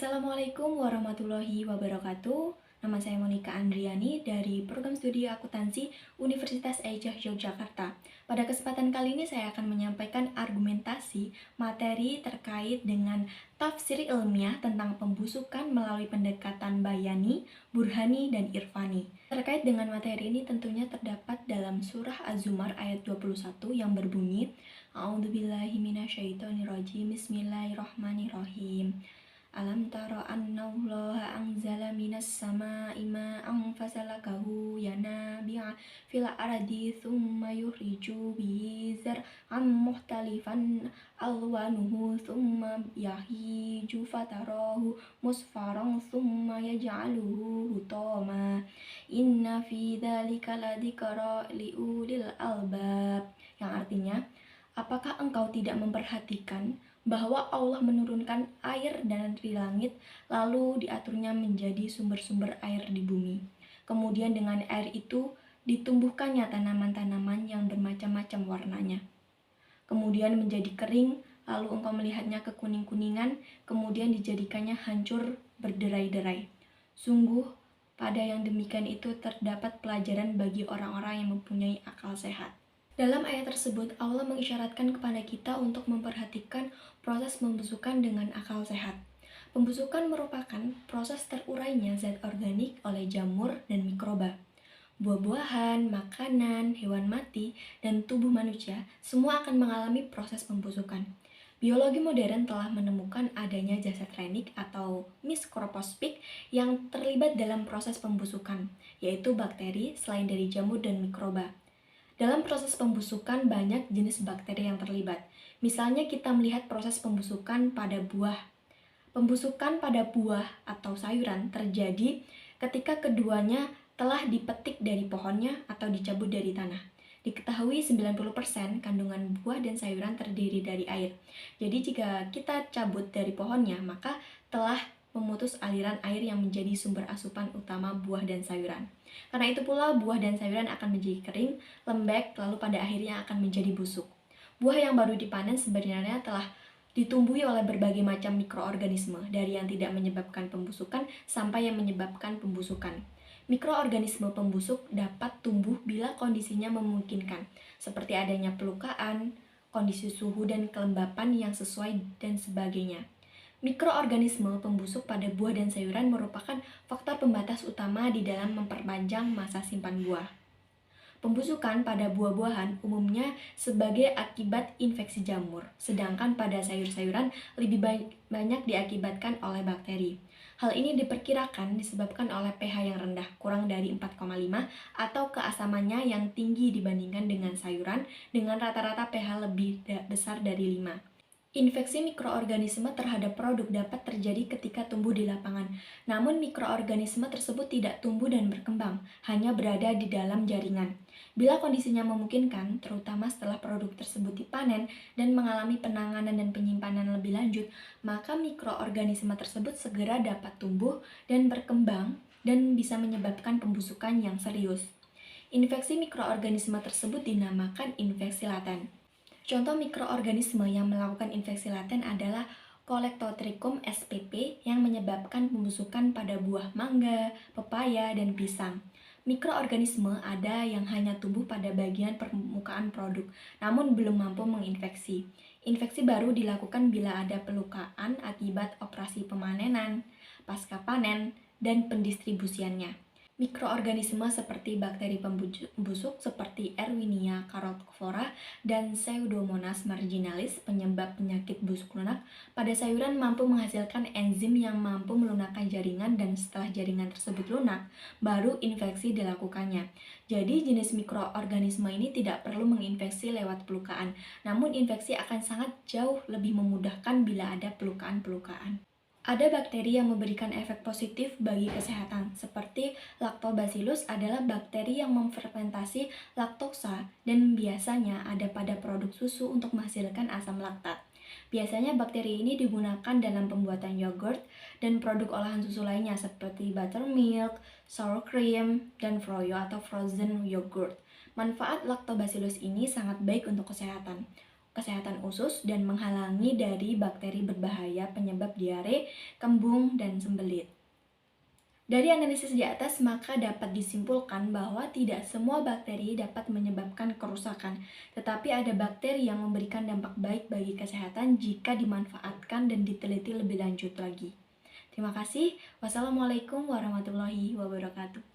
Assalamualaikum warahmatullahi wabarakatuh. Nama saya Monica Andriani dari Program Studi Akuntansi Universitas Ejah Yogyakarta. Pada kesempatan kali ini saya akan menyampaikan argumentasi materi terkait dengan tafsir ilmiah tentang pembusukan melalui pendekatan bayani, burhani, dan irfani. Terkait dengan materi ini tentunya terdapat dalam surah Az-Zumar ayat 21 yang berbunyi A'udzubillahi minasyaitonirrajim. Bismillahirrahmanirrahim. Alam taro annallaha anzala minas sama'i ma'an fasalakahu yanabi'a fil ardi thumma yukhriju bihi zar'an mukhtalifan alwanuhu thumma yahiju fatarahu musfaran thumma yaj'aluhu hutama inna fi dzalika ladzikra liulil albab, yang artinya, apakah engkau tidak memperhatikan bahwa Allah menurunkan air dari langit, lalu diaturnya menjadi sumber-sumber air di bumi. Kemudian dengan air itu ditumbuhkannya tanaman-tanaman yang bermacam-macam warnanya. Kemudian menjadi kering, lalu engkau melihatnya kekuning-kuningan, kemudian dijadikannya hancur berderai-derai. Sungguh, pada yang demikian itu terdapat pelajaran bagi orang-orang yang mempunyai akal sehat. Dalam ayat tersebut, Allah mengisyaratkan kepada kita untuk memperhatikan proses pembusukan dengan akal sehat. Pembusukan merupakan proses terurainya zat organik oleh jamur dan mikroba. Buah-buahan, makanan, hewan mati, dan tubuh manusia semua akan mengalami proses pembusukan. Biologi modern telah menemukan adanya jasad renik atau mikroskopik yang terlibat dalam proses pembusukan, yaitu bakteri selain dari jamur dan mikroba. Dalam proses pembusukan banyak jenis bakteri yang terlibat. Misalnya kita melihat proses pembusukan pada buah. Pembusukan pada buah atau sayuran terjadi ketika keduanya telah dipetik dari pohonnya atau dicabut dari tanah. Diketahui 90% kandungan buah dan sayuran terdiri dari air. Jadi jika kita cabut dari pohonnya, maka telah memutus aliran air yang menjadi sumber asupan utama buah dan sayuran. Karena itu pula buah dan sayuran akan menjadi kering, lembek, lalu pada akhirnya akan menjadi busuk. Buah yang baru dipanen sebenarnya telah ditumbuhi oleh berbagai macam mikroorganisme, dari yang tidak menyebabkan pembusukan sampai yang menyebabkan pembusukan. Mikroorganisme pembusuk dapat tumbuh bila kondisinya memungkinkan, seperti adanya pelukaan, kondisi suhu dan kelembapan yang sesuai, dan sebagainya. Mikroorganisme pembusuk pada buah dan sayuran merupakan faktor pembatas utama di dalam memperpanjang masa simpan buah. Pembusukan pada buah-buahan umumnya sebagai akibat infeksi jamur, sedangkan pada sayur-sayuran lebih banyak diakibatkan oleh bakteri. Hal ini diperkirakan disebabkan oleh pH yang rendah, kurang dari 4,5, atau keasamannya yang tinggi dibandingkan dengan sayuran dengan rata-rata pH lebih besar dari 5. Infeksi mikroorganisme terhadap produk dapat terjadi ketika tumbuh di lapangan, namun mikroorganisme tersebut tidak tumbuh dan berkembang, hanya berada di dalam jaringan. Bila kondisinya memungkinkan, terutama setelah produk tersebut dipanen dan mengalami penanganan dan penyimpanan lebih lanjut, maka mikroorganisme tersebut segera dapat tumbuh dan berkembang dan bisa menyebabkan pembusukan yang serius. Infeksi mikroorganisme tersebut dinamakan infeksi laten. Contoh mikroorganisme yang melakukan infeksi laten adalah Colectotrichum spp yang menyebabkan pembusukan pada buah mangga, pepaya, dan pisang. Mikroorganisme ada yang hanya tumbuh pada bagian permukaan produk, namun belum mampu menginfeksi. Infeksi baru dilakukan bila ada pelukaan akibat operasi pemanenan, pasca panen, dan pendistribusiannya. Mikroorganisme seperti bakteri pembusuk seperti Erwinia carophora dan Pseudomonas marginalis penyebab penyakit busuk lunak pada sayuran mampu menghasilkan enzim yang mampu melunakkan jaringan, dan setelah jaringan tersebut lunak, baru infeksi dilakukannya. Jadi jenis mikroorganisme ini tidak perlu menginfeksi lewat pelukaan, namun infeksi akan sangat jauh lebih memudahkan bila ada pelukaan-pelukaan. Ada bakteri yang memberikan efek positif bagi kesehatan, seperti Lactobacillus adalah bakteri yang memfermentasi laktosa dan biasanya ada pada produk susu untuk menghasilkan asam laktat. Biasanya bakteri ini digunakan dalam pembuatan yogurt dan produk olahan susu lainnya seperti buttermilk, sour cream, dan froyo atau frozen yogurt. Manfaat Lactobacillus ini sangat baik untuk kesehatan. kesehatan usus dan menghalangi dari bakteri berbahaya penyebab diare, kembung, dan sembelit. Dari analisis di atas, maka dapat disimpulkan bahwa tidak semua bakteri dapat menyebabkan kerusakan, tetapi ada bakteri yang memberikan dampak baik bagi kesehatan jika dimanfaatkan dan diteliti lebih lanjut lagi. Terima kasih. Wassalamualaikum warahmatullahi wabarakatuh.